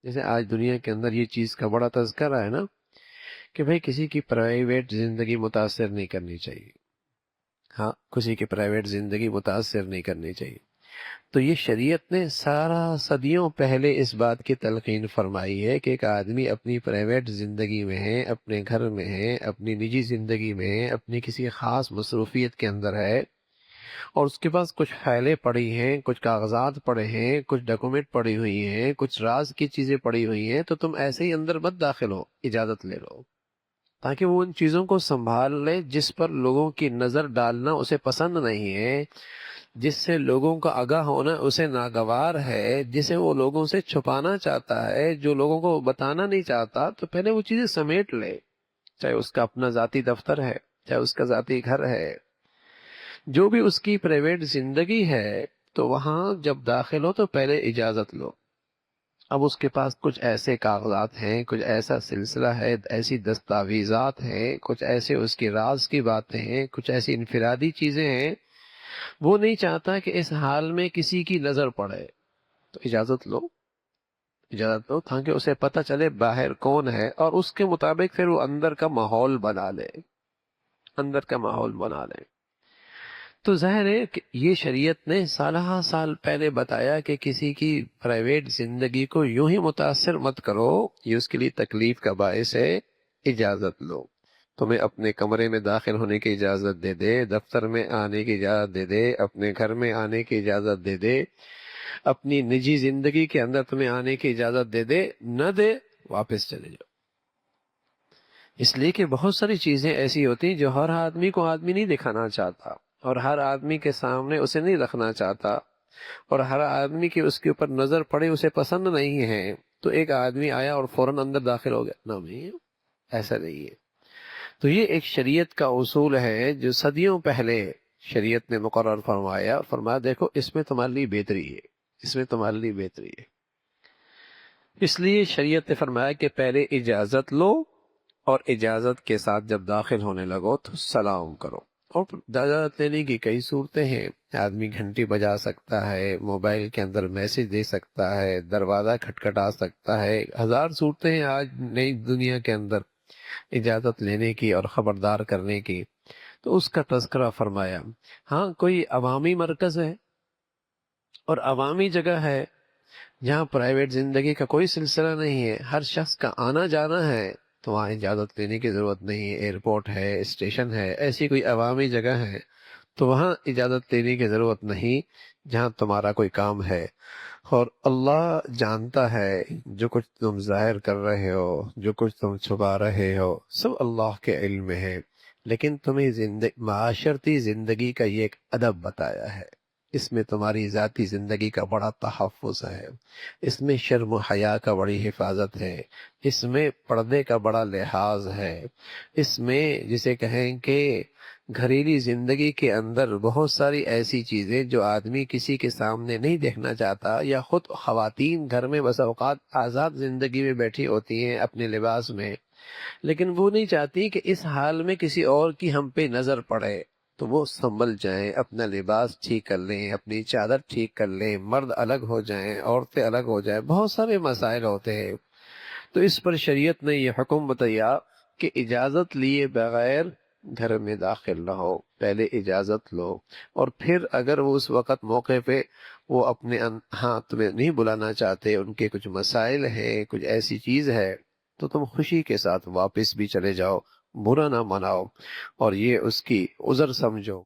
جیسے آج دنیا کے اندر یہ چیز کا بڑا تذکرہ ہے نا کہ بھئی کسی کی پرائیویٹ زندگی متاثر نہیں کرنی چاہیے. ہاں، کسی کی پرائیویٹ زندگی متاثر نہیں کرنی چاہیے. تو یہ شریعت نے سارا صدیوں پہلے اس بات کی تلقین فرمائی ہے کہ ایک آدمی اپنی پرائیویٹ زندگی میں ہے، اپنے گھر میں ہے، اپنی نجی زندگی میں ہے، اپنی کسی خاص مصروفیت کے اندر ہے، اور اس کے پاس کچھ فائلیں پڑی ہیں، کچھ کاغذات پڑے ہیں، کچھ ڈاکومنٹ پڑی ہوئی ہیں، کچھ راز کی چیزیں پڑی ہوئی ہیں، تو تم ایسے ہی اندر مت داخل ہو، اجازت لے لو تاکہ وہ ان چیزوں کو سنبھال لے جس پر لوگوں کی نظر ڈالنا اسے پسند نہیں ہے، جس سے لوگوں کا آگاہ ہونا اسے ناگوار ہے، جسے وہ لوگوں سے چھپانا چاہتا ہے، جو لوگوں کو بتانا نہیں چاہتا. تو پہلے وہ چیزیں سمیٹ لے، چاہے اس کا اپنا ذاتی دفتر ہے، چاہے اس کا ذاتی گھر ہے، جو بھی اس کی پرائیویٹ زندگی ہے. تو وہاں جب داخل ہو تو پہلے اجازت لو. اب اس کے پاس کچھ ایسے کاغذات ہیں، کچھ ایسا سلسلہ ہے، ایسی دستاویزات ہیں، کچھ ایسے اس کی راز کی باتیں ہیں، کچھ ایسی انفرادی چیزیں ہیں، وہ نہیں چاہتا کہ اس حال میں کسی کی نظر پڑے. تو اجازت لو، اجازت لو تاکہ اسے پتہ چلے باہر کون ہے، اور اس کے مطابق پھر وہ اندر کا ماحول بنا لے، اندر کا ماحول بنا لے. تو ظاہر ہے کہ یہ شریعت نے سالہ سال پہلے بتایا کہ کسی کی پرائیویٹ زندگی کو یوں ہی متاثر مت کرو، یہ اس کے لیے تکلیف کا باعث ہے. اجازت لو. تمہیں اپنے کمرے میں داخل ہونے کی اجازت دے دے، دفتر میں آنے کی اجازت دے دے، اپنے گھر میں آنے کی اجازت دے دے، اپنی نجی زندگی کے اندر تمہیں آنے کی اجازت دے دے، نہ دے واپس چلے جاؤ. اس لیے کہ بہت ساری چیزیں ایسی ہوتی ہیں جو ہر آدمی کو آدمی نہیں دکھانا چاہتا، اور ہر آدمی کے سامنے اسے نہیں رکھنا چاہتا، اور ہر آدمی کی اس کے اوپر نظر پڑے اسے پسند نہیں ہے. تو ایک آدمی آیا اور فوراً اندر داخل ہو گیا، نہ بھائی ایسا نہیں ہے. تو یہ ایک شریعت کا اصول ہے جو صدیوں پہلے شریعت نے مقرر فرمایا. فرمایا دیکھو اس میں تمہارے لیے بہتری ہے، اس میں تمہارے لیے بہتری ہے. اس لیے شریعت نے فرمایا کہ پہلے اجازت لو، اور اجازت کے ساتھ جب داخل ہونے لگو تو سلام کرو. اور اجازت لینے کی کئی صورتیں ہیں. آدمی گھنٹی بجا سکتا ہے، موبائل کے اندر میسج دے سکتا ہے، دروازہ کھٹکھٹا سکتا ہے. ہزار صورتیں ہیں آج نئی دنیا کے اندر اجازت لینے کی اور خبردار کرنے کی. تو اس کا تذکرہ فرمایا. ہاں، کوئی عوامی مرکز ہے اور عوامی جگہ ہے جہاں پرائیویٹ زندگی کا کوئی سلسلہ نہیں ہے، ہر شخص کا آنا جانا ہے، تو وہاں اجازت لینے کی ضرورت نہیں ہے. ایئرپورٹ ہے، اسٹیشن ہے، ایسی کوئی عوامی جگہ ہے تو وہاں اجازت لینے کی ضرورت نہیں جہاں تمہارا کوئی کام ہے. اور اللہ جانتا ہے جو کچھ تم ظاہر کر رہے ہو، جو کچھ تم چھپا رہے ہو، سب اللہ کے علم میں ہے. لیکن تمہیں معاشرتی زندگی کا یہ ایک ادب بتایا ہے. اس میں تمہاری ذاتی زندگی کا بڑا تحفظ ہے، اس میں شرم و حیا کا بڑی حفاظت ہے، اس میں پردے کا بڑا لحاظ ہے، اس میں جسے کہیں کہ گھریلی زندگی کے اندر بہت ساری ایسی چیزیں جو آدمی کسی کے سامنے نہیں دیکھنا چاہتا، یا خود خواتین گھر میں بس اوقات آزاد زندگی میں بیٹھی ہوتی ہیں اپنے لباس میں، لیکن وہ نہیں چاہتی کہ اس حال میں کسی اور کی ہم پہ نظر پڑے. تو وہ سنبھل جائیں، اپنا لباس ٹھیک کر لیں، اپنی چادر ٹھیک کر لیں، مرد الگ ہو جائیں، عورتیں الگ ہو جائیں. بہت سارے مسائل ہوتے ہیں. تو اس پر شریعت نے یہ حکم بتایا کہ اجازت لیے بغیر گھر میں داخل نہ ہو، پہلے اجازت لو. اور پھر اگر وہ اس وقت موقع پہ وہ اپنے ہاں تمہیں نہیں بلانا چاہتے، ان کے کچھ مسائل ہیں، کچھ ایسی چیز ہے، تو تم خوشی کے ساتھ واپس بھی چلے جاؤ، برا نہ مناؤ، اور یہ اس کی عذر سمجھو.